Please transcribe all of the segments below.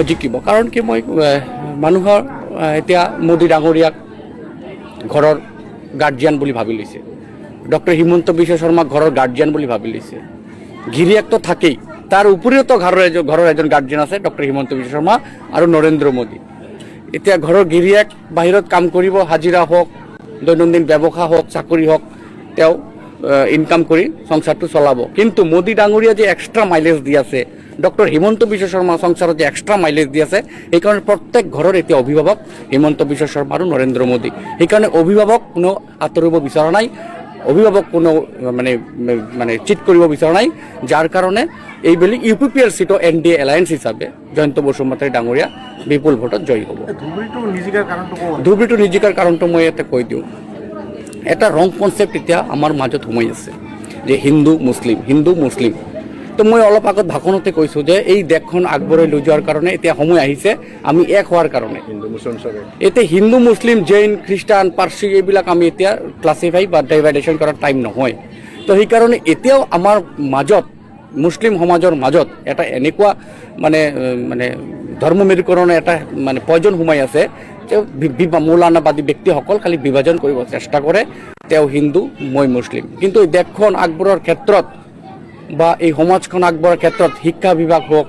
জিকিব। কাৰণ কি মই মানুহৰ এতিয়া মোদী ডাঙৰীয়াক ঘৰৰ গাৰ্জিয়ান বুলি ভাবি লৈছে, ডক্টৰ হিমন্ত বিশ্ব শৰ্মাক ঘৰৰ গাৰ্জিয়ান বুলি ভাবি লৈছে, গিৰিয়েকটো থাকেই, তাৰ উপৰিওতো ঘৰৰ এজন গাৰ্জিয়ান আছে ডক্টৰ হিমন্ত বিশ্ব শৰ্মা আৰু নৰেন্দ্ৰ মোদী। এতিয়া ঘৰৰ গিৰিয়েক বাহিৰত কাম কৰিব, হাজিৰা হওক, দৈনন্দিন ব্যৱসায় হওক, চাকৰি হওক, তেওঁ ইনকাম কৰি সংসাৰটো চলাব। কিন্তু মোদী ডাঙৰীয়া যে এক্সট্ৰা মাইলেজ দি আছে, ডক্টৰ হিমন্ত বিশ্ব শৰ্মা সংসাৰত যে এক্সট্ৰা মাইলেজ দি আছে, সেইকাৰণে প্ৰত্যেক ঘৰৰ এতিয়া অভিভাৱক হিমন্ত বিশ্ব শৰ্মা আৰু নৰেন্দ্ৰ মোদী। সেইকাৰণে অভিভাৱক কোনো আঁতৰিব বিচৰা নাই, অভিভাৱক কোনো মানে চিট কৰিব বিচৰা নাই, যাৰ কাৰণে এইবেলি UPPL চিটো NDA এলায়েন্স হিচাপে জয়ন্ত বসুমতাৰী ডাঙৰীয়া বিপুল ভোটত জয়ী হ'ব। ধুবুৰীটো নিজিকাৰ কাৰণটো মই ইয়াতে কৈ দিওঁ। এটা ৰং কনচেপ্ট এতিয়া আমাৰ মাজত সোমাই আছে যে হিন্দু মুছলিম। তো মই অলপ আগত ভাষণতে কৈছোঁ যে এই দেশখন আগবঢ়াই লৈ যোৱাৰ কাৰণে এতিয়া সময় আহিছে আমি এক হোৱাৰ কাৰণে। এতিয়া হিন্দু মুছলিম জৈন খ্ৰীষ্টান পাৰ্চী এইবিলাক আমি এতিয়া ক্লাছিফাই বা ডাইভাইডেশ্যন কৰাৰ টাইম নহয়। তো সেইকাৰণে এতিয়াও আমাৰ মাজত মুছলিম সমাজৰ মাজত এটা এনেকুৱা মানে ধৰ্মমেৰুকৰণৰ এটা মানে প্ৰয়োজন সোমাই আছে যে মৌলানাবাদী ব্যক্তিসকল খালি বিভাজন কৰিব চেষ্টা কৰে, তেওঁ হিন্দু মই মুছলিম। কিন্তু এই দেশখন আগবঢ়োৱাৰ ক্ষেত্ৰত বা এই সমাজখন আগবঢ়াৰ ক্ষেত্ৰত শিক্ষা বিভাগ হওক,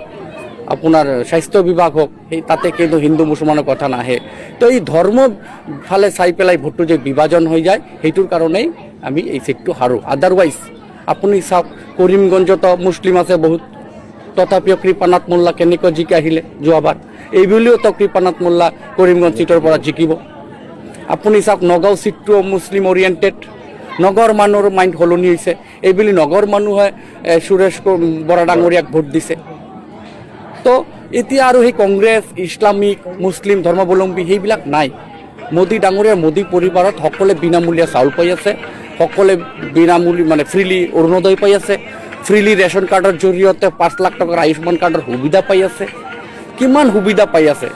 আপোনাৰ স্বাস্থ্য বিভাগ হওক, সেই তাতে কিন্তু হিন্দু মুছলমানৰ কথা নাহে। তো এই ধৰ্ম ফালে চাই পেলাই ভোটটো যে বিভাজন হৈ যায়, সেইটোৰ কাৰণেই আমি এই চিটটো হাৰোঁ। আদাৰৱাইজ আপুনি চাওক কৰিমগঞ্জতো মুছলিম আছে বহুত, তথাপিও কৃপানাথ মোল্লা কেনেকৈ জিকি আহিলে যোৱাবাৰ, এইবুলিওতো কৃপানাথ মোল্লা কৰিমগঞ্জ চিটৰ পৰা জিকিব। আপুনি চাওক নগাঁও চিটটো মুছলিম অৰিয়েণ্টেড, নগৰ মানুহৰ মাইণ্ড সলনি হৈছে, এইবুলি নগৰ মানুহে সুৰেশ বৰা ডাঙৰীয়াক ভোট দিছে। তো এতিয়া আৰু সেই কংগ্ৰেছ ইছলামিক মুছলিম ধৰ্মাৱলম্বী সেইবিলাক নাই। মোদী ডাঙৰীয়া মোদী পৰিবাৰত সকলোৱে বিনামূলীয়া চাউল পাই আছে, সকলোৱে বিনামূলীয়া মানে ফ্ৰীলি অৰুণোদয় পাই আছে, ফ্ৰীলি ৰেচন কাৰ্ডৰ জৰিয়তে 5 লাখ টকাৰ আয়ুষ্মান কাৰ্ডৰ সুবিধা পাই আছে, কিমান সুবিধা পাই আছে,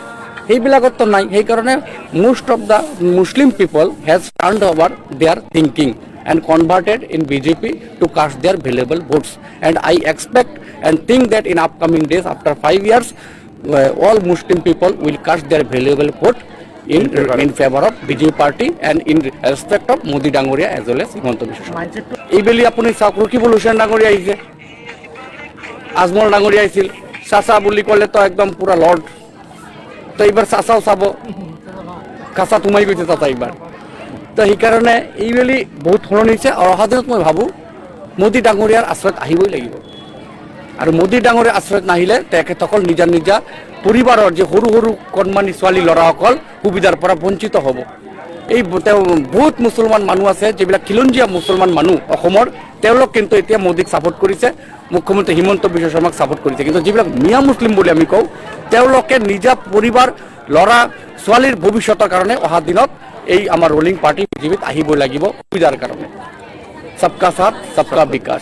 সেইবিলাকতো নাই। সেইকাৰণে most of the Muslim people has turned over their thinking and converted in BJP to cast their valuable votes. And I expect and think that in upcoming days, after 5 years, all Muslim people will cast their valuable vote in favor of BJP party and in respect of Modi Dangoria as well as Himanta Biswa Sharma. এইবেলি আপুনি চাওক ৰকিবুল হুছেইন ডাঙৰীয়া আহিছে, আজমল ডাঙৰীয়া আহিছিল, চাচা বুলি ক'লে তো একদম পুৰা লৰ্ড। তো এইবাৰ চাচাও চাব, কাঁচা সোমাই গৈছে চাচা এইবাৰ। তো সেইকাৰণে এইবেলি বহুত সলনি হৈছে। আৰু অহা দিনত মই ভাবোঁ মোদী ডাঙৰীয়াৰ আশ্ৰয়ত আহিবই লাগিব। আৰু মোদী ডাঙৰীয়াৰ আশ্ৰয়ত নাহিলে তেখেতসকল নিজা পৰিবাৰৰ যে সৰু সৰু কণমানি ছোৱালী ল'ৰাসকল সুবিধাৰ পৰা বঞ্চিত হ'ব। এই বহুত মুছলমান মানুহ আছে, যিবিলাক খিলঞ্জীয়া মুছলমান মানুহ অসমৰ, তেওঁলোক কিন্তু এতিয়া মোদীক ছাপোৰ্ট কৰিছে, মুখ্যমন্ত্ৰী হিমন্ত বিশ্ব শৰ্মাক ছাপোৰ্ট কৰিছে। কিন্তু যিবিলাক মিয়া মুছলিম বুলি আমি কওঁ, তেওঁলোকে নিজা পৰিবাৰ ল'ৰা ছোৱালীৰ ভৱিষ্যতৰ কাৰণে অহা দিনত এই আমাৰ ৰুলিং পাৰ্টি বিজেপিত আহিবই লাগিব সুবিধাৰ কাৰণে। সবকা সাথ সবকা বিকাশ।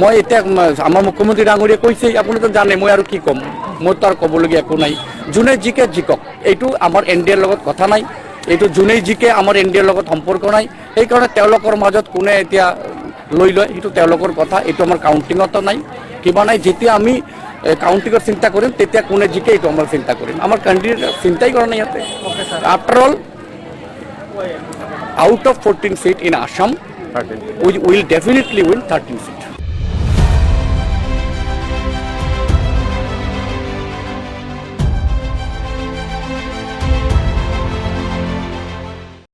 মই এতিয়া আমাৰ মুখ্যমন্ত্ৰী ডাঙৰীয়াই কৈছেই, আপুনিতো জানে, মই আৰু কি ক'ম, মোৰ তো আৰু ক'বলগীয়া একো নাই। যোনে জিকে জিকক, এইটো আমাৰ NDAৰ লগত কথা নাই, এইটো যোনেই জিকে আমাৰ NDAৰ লগত সম্পৰ্ক নাই। সেইকাৰণে তেওঁলোকৰ মাজত কোনে এতিয়া লৈ লয় সেইটো তেওঁলোকৰ কথা, এইটো আমাৰ কাউণ্টিঙতো নাই, কিবা নাই। যেতিয়া আমি কাউণ্টিঙৰ চিন্তা কৰিম তেতিয়া কোনে জিকে এইটো আমাৰ চিন্তা কৰিম, আমাৰ কেণ্ডিডেট চিন্তাই কৰা নাই ইয়াতে। After all out of 14 seats in Assam, we will definitely win 13 seats.